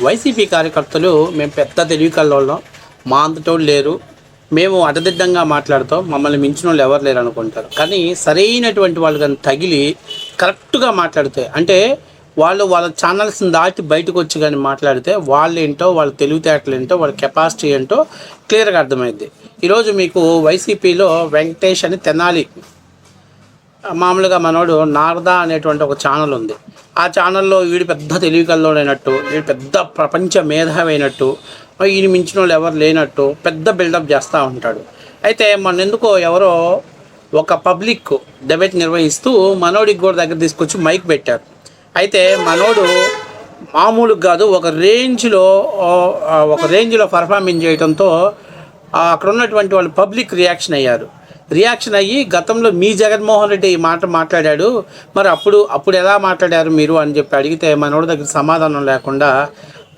YCP కార్యకర్తలు మేము పెద్ద తెలివి కల్లోళ్ళం, మా అంతటోళ్ళు లేరు, మేము అడ్డదిడ్డంగా మాట్లాడుతాం, మమ్మల్ని మించిన వాళ్ళు ఎవరు లేరు అనుకుంటారు. కానీ సరైనటువంటి వాళ్ళు కానీ తగిలి కరెక్ట్గా మాట్లాడితే, అంటే వాళ్ళ ఛానల్స్ని దాటి బయటకు వచ్చి కానీ మాట్లాడితే వాళ్ళు ఏంటో, వాళ్ళ తెలివితేటలు ఏంటో, వాళ్ళ కెపాసిటీ ఏంటో క్లియర్గా అర్థమైంది. ఈరోజు మీకు వైసీపీలో వెంకటేష్ అని తెనాలి, మామూలుగా మనోడు నారదా అనేటువంటి ఒక ఛానల్ ఉంది. ఆ ఛానల్లో వీడు పెద్ద తెలివికల్లోనైనట్టు, వీడు పెద్ద ప్రపంచ మేధావి అయినట్టు, ఈయన మించిన వాళ్ళు ఎవరు లేనట్టు పెద్ద బిల్డప్ చేస్తూ ఉంటాడు. అయితే మొన్నెందుకో ఎవరో ఒక పబ్లిక్ డిబేట్ నిర్వహిస్తూ మనోడికి కూడా దగ్గర తీసుకొచ్చి మైక్ పెట్టారు. అయితే మనోడు మామూలుగా కాదు, ఒక రేంజ్లో పర్ఫార్మెన్స్ చేయడంతో అక్కడ ఉన్నటువంటి వాళ్ళు పబ్లిక్ రియాక్షన్ అయ్యి గతంలో మీ జగన్మోహన్ రెడ్డి ఈ మాట మాట్లాడాడు, మరి అప్పుడు ఎలా మాట్లాడారు మీరు అని చెప్పి అడిగితే మనోడి దగ్గర సమాధానం లేకుండా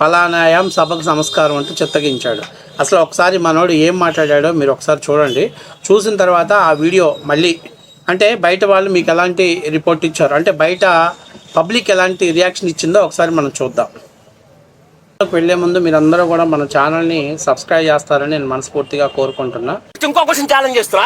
పలానాయం సభకు సంస్కారం అంటూ చిత్తగించాడు. అసలు ఒకసారి మనోడు ఏం మాట్లాడాడో మీరు ఒకసారి చూడండి. చూసిన తర్వాత ఆ వీడియో మళ్ళీ, అంటే బయట వాళ్ళు మీకు ఎలాంటి రిపోర్ట్ ఇచ్చారు, అంటే బయట పబ్లిక్ ఎలాంటి రియాక్షన్ ఇచ్చిందో ఒకసారి మనం చూద్దాం. వెళ్ళే ముందు మీరందరూ కూడా మన ఛానల్ని సబ్స్క్రైబ్ చేస్తారని నేను మనస్ఫూర్తిగా కోరుకుంటున్నా. ఇంకో క్వశ్చన్ ఛాలెంజ్ చేస్తున్నా,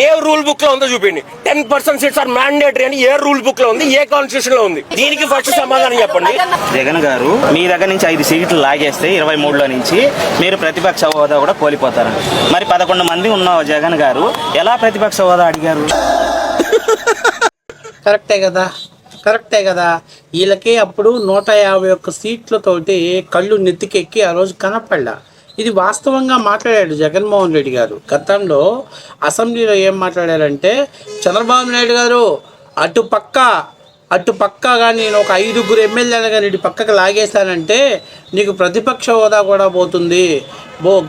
ఏ రూల్ బుక్ లో ఉందో చూపిండి. 10% సీట్స్ ఆర్ మ్యాండేటరీ అని ఏ రూల్ బుక్ లో ఉంది, ఏ కాన్స్టిట్యూషన్ లో ఉంది? దీనికి ఫస్ట్ సమాధానం చెప్పండి. జగన్ గారు మీ దగ్గర నుంచి 5 సీట్లు లాగేస్తే 23లో నుంచి మీరు ప్రతిపక్ష హోదా కూడా కోల్పోతారు. మరి 11 మంది ఉన్న జగన్ గారు ఎలా ప్రతిపక్ష హోదా అడిగారు? కరెక్టే కదా. వీళ్ళకి అప్పుడు 151 సీట్లతోటి కళ్ళు నెత్తికెక్కి ఆ రోజు కనపడ్డా. ఇది వాస్తవంగా మాట్లాడాడు జగన్మోహన్ రెడ్డి గారు. గతంలో అసెంబ్లీలో ఏం మాట్లాడారంటే, చంద్రబాబు నాయుడు గారు అటు పక్క కానీ నేను ఒక 5 ఎమ్మెల్యేలు కానీ ఇటు పక్కకు లాగేశానంటే నీకు ప్రతిపక్ష హోదా కూడా పోతుంది,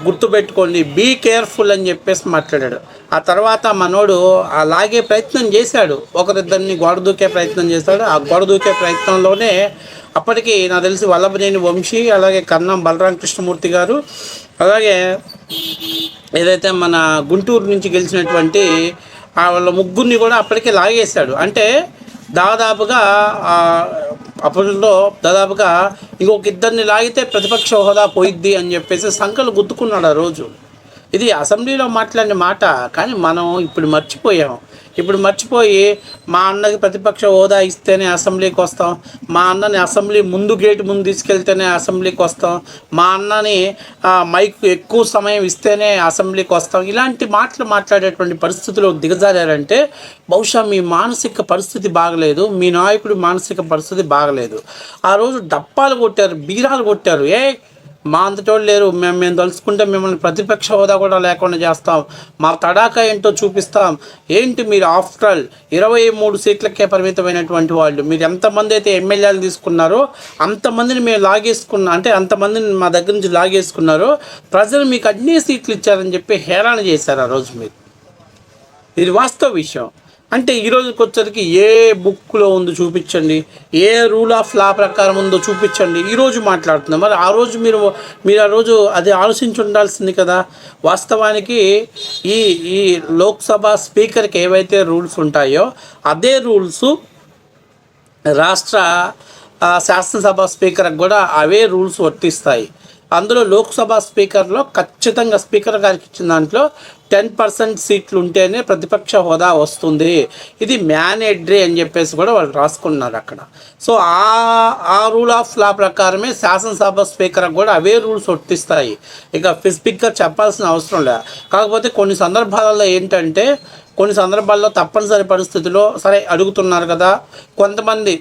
గుర్తుపెట్టుకోండి, బీ కేర్ఫుల్ అని చెప్పేసి మాట్లాడాడు. ఆ తర్వాత మనోడు ఆ లాగే ప్రయత్నం చేశాడు, ఒకరిద్దరిని గోడ దూకే ప్రయత్నం చేశాడు. ఆ గోడ దూకే ప్రయత్నంలోనే అప్పటికి నాకు తెలిసి వల్లభనేని వంశీ, అలాగే కన్నం బలరామ కృష్ణమూర్తి గారు, అలాగే ఏదైతే మన గుంటూరు నుంచి గెలిచినటువంటి వాళ్ళ ముగ్గురిని కూడా అప్పటికే లాగేశాడు. అంటే దాదాపుగా అప్పట్లో ఇంకొక ఇద్దరిని లాగితే ప్రతిపక్ష హోదా పోయిద్ది అని చెప్పేసి సంకలు గుద్దుకున్నాడు ఆ రోజు. ఇది అసెంబ్లీలో మాట్లాడిన మాట. కానీ మనం ఇప్పుడు మర్చిపోయి మా అన్నకి ప్రతిపక్ష హోదా ఇస్తేనే అసెంబ్లీకి వస్తాం, మా అన్నని అసెంబ్లీ గేటు ముందు తీసుకెళ్తేనే అసెంబ్లీకి వస్తాం, మా అన్నని మైక్ ఎక్కువ సమయం ఇస్తేనే అసెంబ్లీకి వస్తాం, ఇలాంటి మాటలు మాట్లాడేటువంటి పరిస్థితిలో దిగజారంటే బహుశా మీ మానసిక పరిస్థితి బాగలేదు, మీ నాయకుడి మానసిక పరిస్థితి బాగలేదు. ఆ రోజు డప్పాలు కొట్టారు, బీరాలు కొట్టారు. మా అంతటోళ్ళు లేరు, మేము తలుచుకుంటే మిమ్మల్ని ప్రతిపక్ష హోదా కూడా లేకుండా చేస్తాం, మా తడాకా ఏంటో చూపిస్తాం. ఏంటి మీరు ఆఫ్టర్ ఆల్ 23 సీట్లకే పరిమితమైనటువంటి వాళ్ళు, మీరు ఎంతమంది అయితే ఎమ్మెల్యేలు తీసుకున్నారో అంతమందిని మేము అంతమందిని మా దగ్గర నుంచి లాగేసుకున్నారో ప్రజలు మీకు అన్ని సీట్లు ఇచ్చారని చెప్పి హేళన చేశారు ఆ రోజు మీరు. ఇది వాస్తవ విషయం. అంటే ఈరోజుకి వచ్చరికి ఏ బుక్లో ఉందో చూపించండి, ఏ రూల్ ఆఫ్ లా ప్రకారం ఉందో చూపించండి, ఈరోజు మాట్లాడుతున్నాం. మరి ఆ రోజు మీరు ఆ రోజు అది ఆలోచించి ఉండాల్సింది కదా. వాస్తవానికి ఈ లోక్సభ స్పీకర్కి ఏవైతే రూల్స్ ఉంటాయో అదే రూల్స్ రాష్ట్ర శాసనసభ స్పీకర్కి కూడా అవే రూల్స్ వర్తిస్తాయి. అందులో లోక్సభ స్పీకర్లో ఖచ్చితంగా స్పీకర్ గారికి ఇచ్చిన దాంట్లో 10% సీట్లు ఉంటేనే ప్రతిపక్ష హోదా వస్తుంది, ఇది మ్యాండేటరీ అని చెప్పేసి కూడా వాళ్ళు రాసుకున్నారు అక్కడ. సో ఆ రూల్ ఆఫ్ లా ప్రకారమే శాసనసభ స్పీకర్కి కూడా అవే రూల్స్ వర్తిస్తాయి. ఇక స్పీకర్ చెప్పాల్సిన అవసరం లేదు. కాకపోతే కొన్ని సందర్భాల్లో తప్పనిసరి పరిస్థితుల్లో సరే అడుగుతున్నారు కదా, కొంతమంది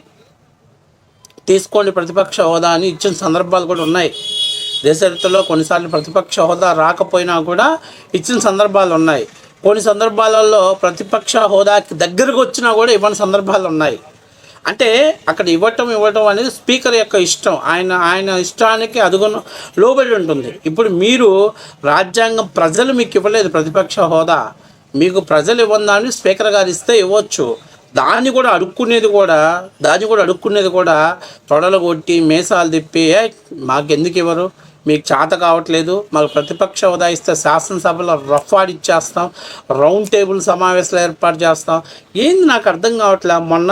తీసుకోండి ప్రతిపక్ష హోదా అని ఇచ్చిన సందర్భాలు కూడా ఉన్నాయి. దేశచరిత్రలో కొన్నిసార్లు ప్రతిపక్ష హోదా రాకపోయినా కూడా ఇచ్చిన సందర్భాలు ఉన్నాయి. కొన్ని సందర్భాలలో ప్రతిపక్ష హోదాకి దగ్గరకు వచ్చినా కూడా ఇవ్వని సందర్భాలు ఉన్నాయి. అంటే అక్కడ ఇవ్వటం అనేది స్పీకర్ యొక్క ఇష్టం, ఆయన ఇష్టానికి లోబడి ఉంటుంది. ఇప్పుడు మీరు రాజ్యాంగం, ప్రజలు మీకు ఇవ్వలేదు ప్రతిపక్ష హోదా, మీకు ప్రజలు ఇవ్వని స్పీకర్ గారు ఇస్తే ఇవ్వచ్చు. దాన్ని కూడా అడుక్కునేది కూడా తొడలు కొట్టి మేసాలు తిప్పి మాకెందుకు ఇవ్వరు, మీకు చేత కావట్లేదు, మాకు ప్రతిపక్ష హోదా ఇస్తే శాసనసభలో రఫ్ ఆడిచ్చేస్తాం, రౌండ్ టేబుల్ సమావేశాలు ఏర్పాటు చేస్తాం. ఏంది నాకు అర్థం కావట్లే. మొన్న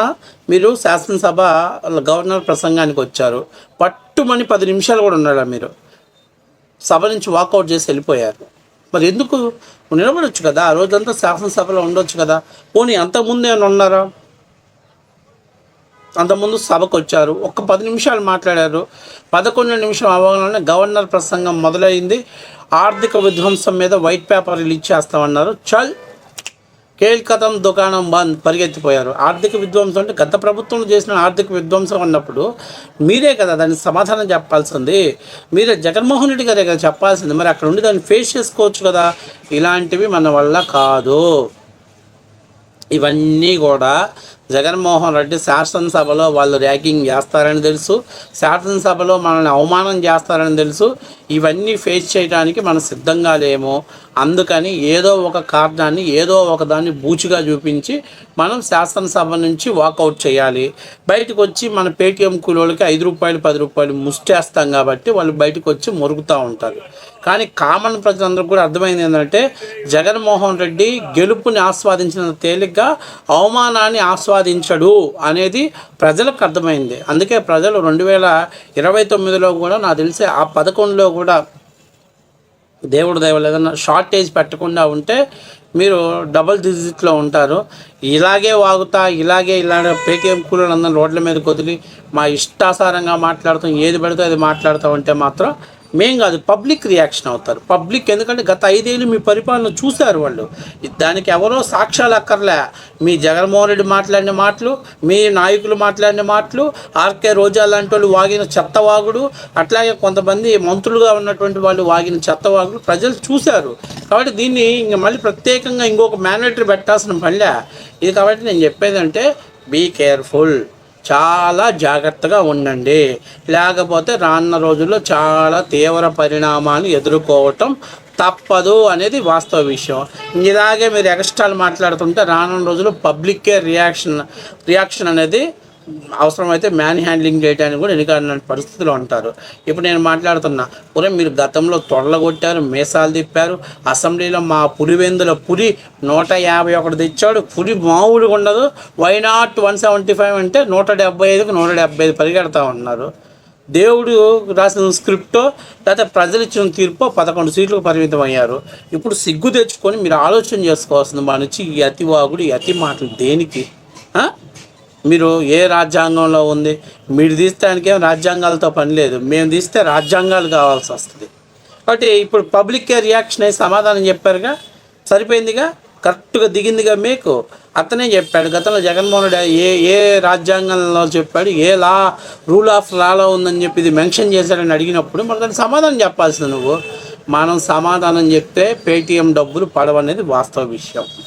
మీరు శాసనసభ గవర్నర్ ప్రసంగానికి వచ్చారు, పట్టుమని 10 నిమిషాలు కూడా ఉన్నారా మీరు? సభ నుంచి వాకౌట్ చేసి వెళ్ళిపోయారు. మరి ఎందుకు నిలబడొచ్చు కదా, ఆ రోజంతా శాసనసభలో ఉండొచ్చు కదా. పోనీ అంతకుముందు ఏమైనా ఉన్నారా? అంతకుముందు సభకు వచ్చారు, ఒక్క 10 నిమిషాలు మాట్లాడారు. 11 నిమిషం అవ్వగానే గవర్నర్ ప్రసంగం మొదలైంది. ఆర్థిక విధ్వంసం మీద వైట్ పేపర్ రిలీజ్ చేస్తామన్నారు. చల్ కేల్కతం దుకాణం బంద్, పరిగెత్తిపోయారు. ఆర్థిక విధ్వంసం అంటే గత ప్రభుత్వం చేసిన ఆర్థిక విధ్వంసం అన్నప్పుడు మీరే కదా దానికి సమాధానం చెప్పాల్సింది. మీరే జగన్మోహన్ రెడ్డి గారే కదా చెప్పాల్సింది. మరి అక్కడ ఉండి దాన్ని ఫేస్ చేసుకోవచ్చు కదా. ఇలాంటివి మన వల్ల కాదు. ఇవన్నీ కూడా జగన్మోహన్ రెడ్డి శాసనసభలో వాళ్ళు ర్యాగింగ్ చేస్తారని తెలుసు, శాసనసభలో మనల్ని అవమానం చేస్తారని తెలుసు. ఇవన్నీ ఫేస్ చేయడానికి మనం సిద్ధంగా లేము. అందుకని ఏదో ఒక కారణాన్ని, ఏదో ఒక దాన్ని బూచిగా చూపించి మనం శాసనసభ నుంచి వాకౌట్ చేయాలి. బయటకు వచ్చి మన పేటీఎం కూలోళ్ళకి 5 రూపాయలు 10 రూపాయలు ముష్టేస్తాం కాబట్టి వాళ్ళు బయటకు వచ్చి మొరుగుతూ ఉంటారు. కానీ కామన్ ప్రజలందరికీ కూడా అర్థమైంది ఏంటంటే జగన్మోహన్ రెడ్డి గెలుపుని ఆస్వాదించిన తేలిగ్గా అవమానాన్ని ఆస్వాదించడు అనేది ప్రజలకు అర్థమైంది. అందుకే ప్రజలు 2029లో కూడా నాకు తెలిసి ఆ 11లో కూడా దేవుడు దయవల్ల ఏదన్నా షార్టేజ్ పెట్టకుండా ఉంటే మీరు డబుల్ డిజిట్లో ఉంటారు. ఇలాగే వాగుతా ఇలాగే పేటీఎం కూలీలు అందరూ రోడ్ల మీద కొదిలి మా ఇష్టాసారంగా మాట్లాడుతాం, ఏది పడితే అది మాట్లాడుతూ ఉంటే మాత్రం మేం కాదు, పబ్లిక్ రియాక్షన్ అవుతారు. పబ్లిక్ ఎందుకంటే గత 5 ఏళ్ళు మీ పరిపాలన చూశారు వాళ్ళు. దానికి ఎవరో సాక్ష్యాలు అక్కర్లే. మీ జగన్మోహన్ రెడ్డి మాట్లాడిన మాటలు, మీ నాయకులు మాట్లాడిన మాటలు, ఆర్కే రోజా లాంటి వాళ్ళు వాగిన చెత్తవాగుడు, అట్లాగే కొంతమంది మంత్రులుగా ఉన్నటువంటి వాళ్ళు వాగిన చెత్తవాగుడు ప్రజలు చూశారు. కాబట్టి దీన్ని ఇంక మళ్ళీ ప్రత్యేకంగా ఇంకొక మ్యాండేటరీ పెట్టాల్సిన పనిలే ఇది. కాబట్టి నేను చెప్పేది అంటే బీ కేర్ఫుల్, చాలా జాగ్రత్తగా ఉండండి. లేకపోతే రానున్న రోజుల్లో చాలా తీవ్ర పరిణామాలు ఎదుర్కోవటం తప్పదు అనేది వాస్తవ విషయం. ఇలాగే మీరు ఎక్స్ట్రాలు మాట్లాడుతుంటే రానున్న రోజుల్లో పబ్లిక్కే రియాక్షన్ అనేది అవసరమైతే మ్యాన్ హ్యాండ్లింగ్ చేయడానికి కూడా ఎన్నికల పరిస్థితులు ఉంటారు. ఇప్పుడు నేను మాట్లాడుతున్నా, మీరు గతంలో తొడలగొట్టారు, మీసాలు తిప్పారు. అసెంబ్లీలో మా పులివెందుల పులి 151 తెచ్చాడు. పులి మామూలుగా ఉండదు. వైనాట్ 175 అంటే 175కు 175 పరిగెడతా ఉన్నారు. దేవుడు రాసిన స్క్రిప్టో లేకపోతే ప్రజలు ఇచ్చిన తీర్పో 11 సీట్లకు పరిమితం అయ్యారు. ఇప్పుడు సిగ్గు తెచ్చుకొని మీరు ఆలోచన చేసుకోవాల్సింది మా నుంచి ఈ అతివాగుడు, ఈ అతి మాటలు దేనికి? మీరు ఏ రాజ్యాంగంలో ఉంది? మీరు తీస్తానికేం రాజ్యాంగాలతో పని లేదు. మేము తీస్తే రాజ్యాంగాలు కావాల్సి వస్తుంది. కాబట్టి ఇప్పుడు పబ్లిక్కే రియాక్షన్ అయ్యి సమాధానం చెప్పారుగా, సరిపోయిందిగా, కరెక్ట్గా దిగిందిగా. మీకు అతనే చెప్పాడు గతంలో జగన్మోహన్ రెడ్డి ఏ రాజ్యాంగంలో చెప్పాడు, ఏ రూల్ ఆఫ్ లాలో ఉందని చెప్పి ఇది మెన్షన్ చేశాడని అడిగినప్పుడు మరి దానికి సమాధానం చెప్పాల్సింది నువ్వు. మనం సమాధానం చెప్తే పేటీఎం డబ్బులు పడవనేది వాస్తవ విషయం.